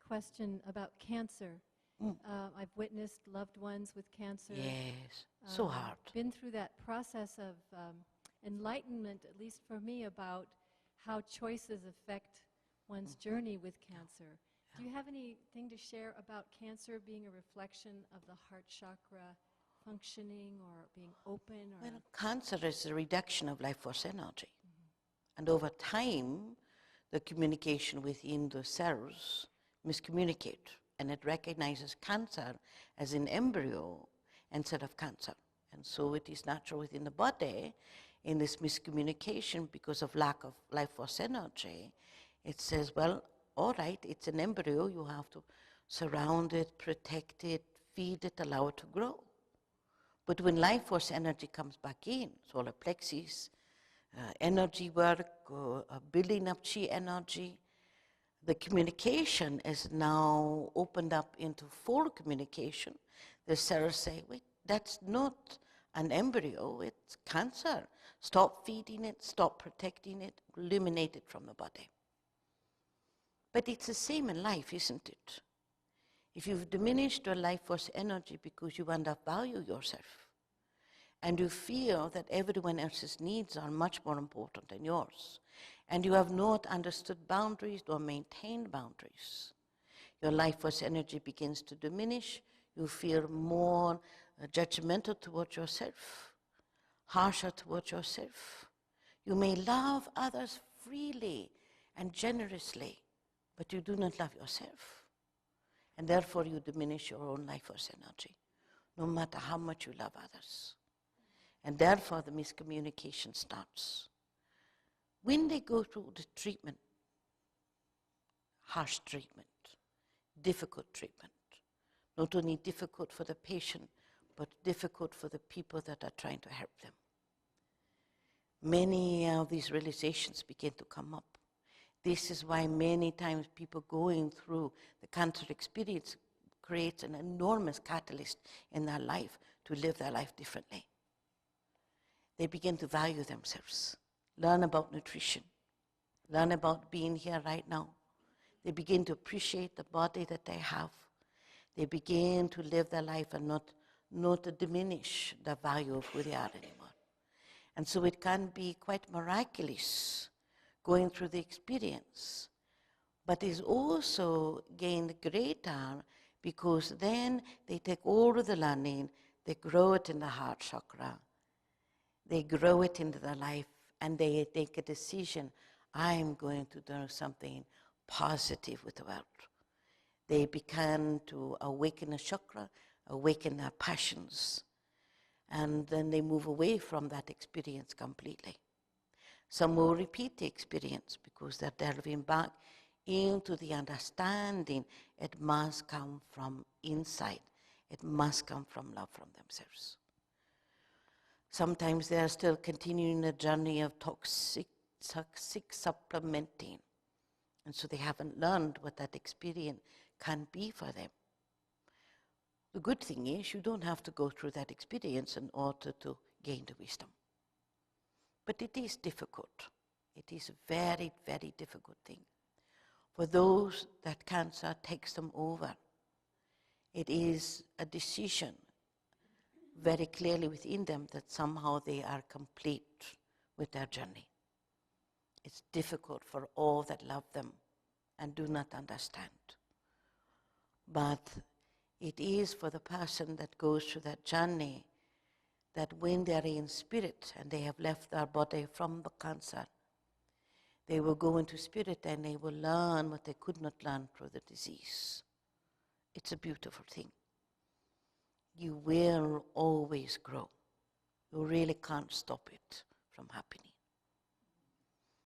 question about cancer. I've witnessed loved ones with cancer. Yes, so hard. Been through that process of enlightenment, at least for me, about how choices affect one's journey with cancer. Do you have anything to share about cancer being a reflection of the heart chakra functioning or being open? Or Well, cancer is a reduction of life force energy. And over time, the communication within the cells miscommunicate, and it recognizes cancer as an embryo instead of cancer. And so it is natural within the body, in this miscommunication because of lack of life force energy, it says, well, all right, it's an embryo, you have to surround it, protect it, feed it, allow it to grow. But when life force energy comes back in, solar plexus, energy work, building up chi energy, the communication is now opened up into full communication. The cells say, wait, that's not an embryo, it's cancer. Stop feeding it, stop protecting it, eliminate it from the body. But it's the same in life, isn't it? If you've diminished your life force energy because you undervalue yourself, and you feel that everyone else's needs are much more important than yours, and you have not understood boundaries or maintained boundaries, your life force energy begins to diminish. You feel more judgmental towards yourself, harsher towards yourself. You may love others freely and generously, but you do not love yourself. And therefore you diminish your own life force energy, no matter how much you love others. And therefore the miscommunication starts. When they go through the treatment, harsh treatment, difficult treatment, not only difficult for the patient, but difficult for the people that are trying to help them, many of these realizations begin to come up. This is why many times people going through the cancer experience creates an enormous catalyst in their life to live their life differently. They begin to value themselves, learn about nutrition, learn about being here right now. They begin to appreciate the body that they have. They begin to live their life and not to diminish the value of who they are anymore. And so it can be quite miraculous going through the experience, but is also gained greater because then they take all of the learning, they grow it in the heart chakra, they grow it into their life, and they take a decision, I'm going to do something positive with the world. They begin to awaken a chakra, awaken their passions, and then they move away from that experience completely. Some will repeat the experience because they're delving back into the understanding it must come from inside. It must come from love from themselves. Sometimes they are still continuing the journey of toxic supplementing, and so they haven't learned what that experience can be for them. The good thing is you don't have to go through that experience in order to gain the wisdom. But it is difficult. It is a very, very difficult thing. For those that cancer takes them over, it is a decision very clearly within them that somehow they are complete with their journey. It's difficult for all that love them and do not understand. But it is for the person that goes through that journey that when they are in spirit and they have left their body from the cancer, they will go into spirit and they will learn what they could not learn through the disease. It's a beautiful thing. You will always grow. You really can't stop it from happening.